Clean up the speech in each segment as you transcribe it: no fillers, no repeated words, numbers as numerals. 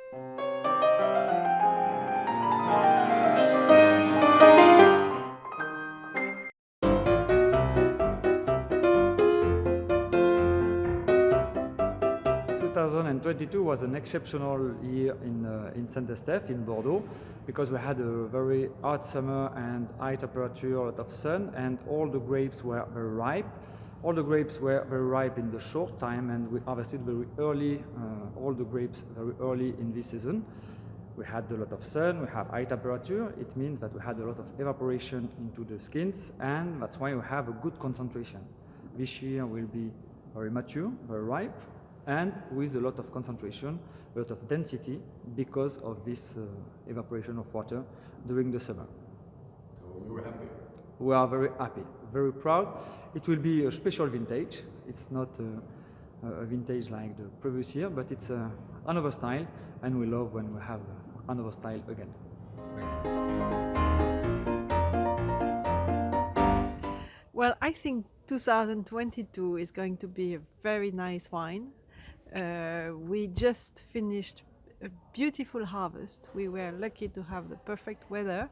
...2022 was an exceptional year in Saint-Estèphe, in Bordeaux, because we had a very hot summer and high temperature, a lot of sun, and all the grapes were very ripe. All the grapes were very ripe in the short time, and we harvested very early, all the grapes very early in this season. We had a lot of sun, we have high temperature. It means that we had a lot of evaporation into the skins, and that's why we have a good concentration. This year will be very mature, very ripe, and with a lot of concentration, a lot of density, because of this evaporation of water during the summer. So you were happy? We are very happy, very proud. It will be a special vintage. It's not a vintage like the previous year, but it's another style, and we love when we have another style again. Well, I think 2022 is going to be a very nice wine. We just finished a beautiful harvest. We were lucky to have the perfect weather.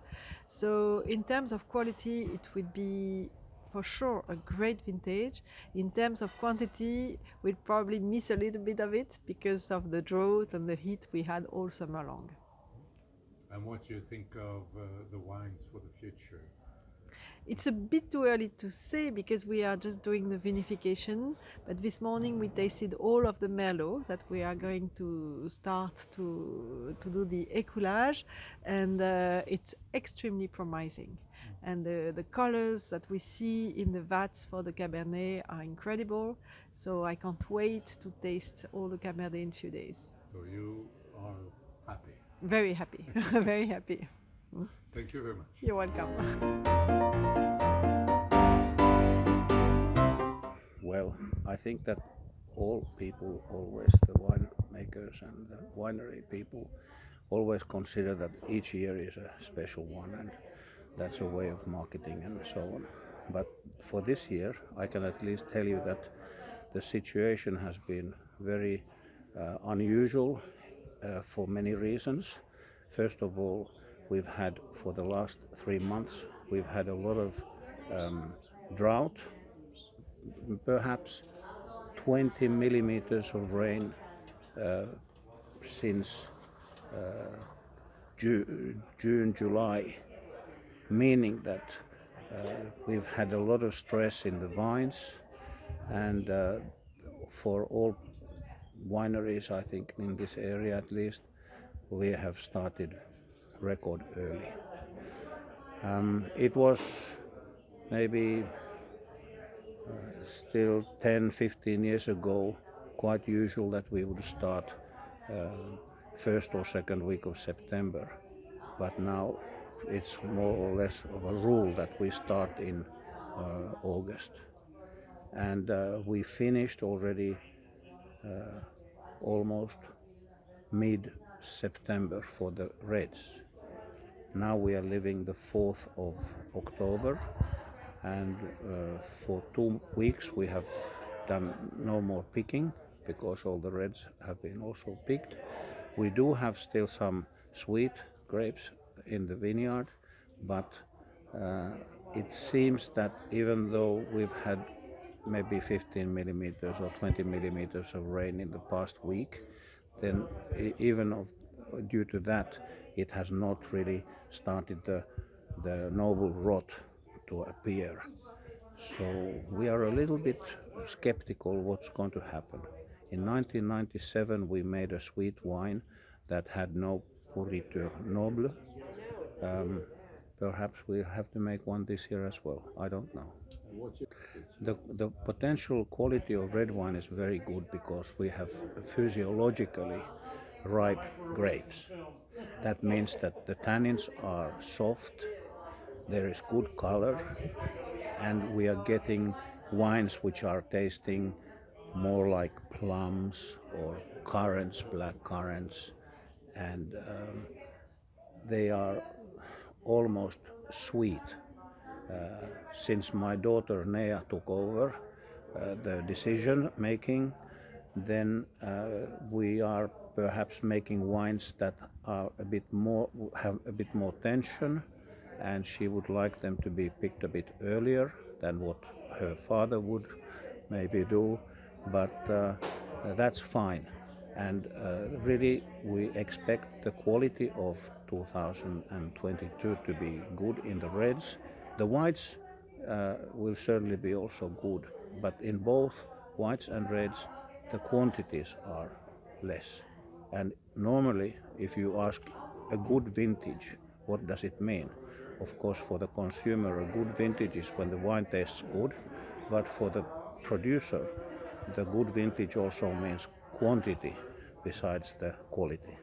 So in terms of quality, it will be for sure a great vintage. In terms of quantity, we'll probably miss a little bit of it because of the drought and the heat we had all summer long. And what do you think of the wines for the future? It's a bit too early to say because we are just doing the vinification, but this morning we tasted all of the Merlot that we are going to start to do the écoulage, and it's extremely promising. And the colors that we see in the vats for the Cabernet are incredible, so I can't wait to taste all the Cabernet in a few days. So you are happy? Very happy, very happy. Thank you very much. You're welcome. Well, I think that all people always, the winemakers and the winery people, always consider that each year is a special one, and that's a way of marketing and so on. But for this year, I can at least tell you that the situation has been very unusual for many reasons. First of all, we've had, for the last 3 months, we've had a lot of drought, perhaps 20 millimeters of rain since June, July, meaning that we've had a lot of stress in the vines, and for all wineries, I think in this area at least, we have started record early. It was maybe still 10-15 years ago quite usual that we would start first or second week of September, but now it's more or less of a rule that we start in August, and we finished already almost mid-September for the reds. Now we are living the 4th of October, and for 2 weeks we have done no more picking because all the reds have been also picked. We do have still some sweet grapes in the vineyard, but it seems that even though we've had maybe 15 millimeters or 20 millimeters of rain in the past week, then even due to that, it has not really started the noble rot to appear. So we are a little bit skeptical what's going to happen. In 1997 we made a sweet wine that had no pourriture noble. Perhaps we have to make one this year as well. I don't know. The potential quality of red wine is very good because we have physiologically ripe grapes. That means that the tannins are soft, there is good color, and we are getting wines which are tasting more like plums or currants, black currants, and they are almost sweet. Since my daughter Nea took over the decision making, then we are perhaps making wines that are a bit more, have a bit more tension, and she would like them to be picked a bit earlier than what her father would maybe do, but that's fine. And really we expect the quality of 2022 to be good in the reds. The whites will certainly be also good, but in both whites and reds the quantities are less. And normally if you ask a good vintage, what does it mean? Of course, for the consumer a good vintage is when the wine tastes good, but for the producer the good vintage also means quantity besides the quality.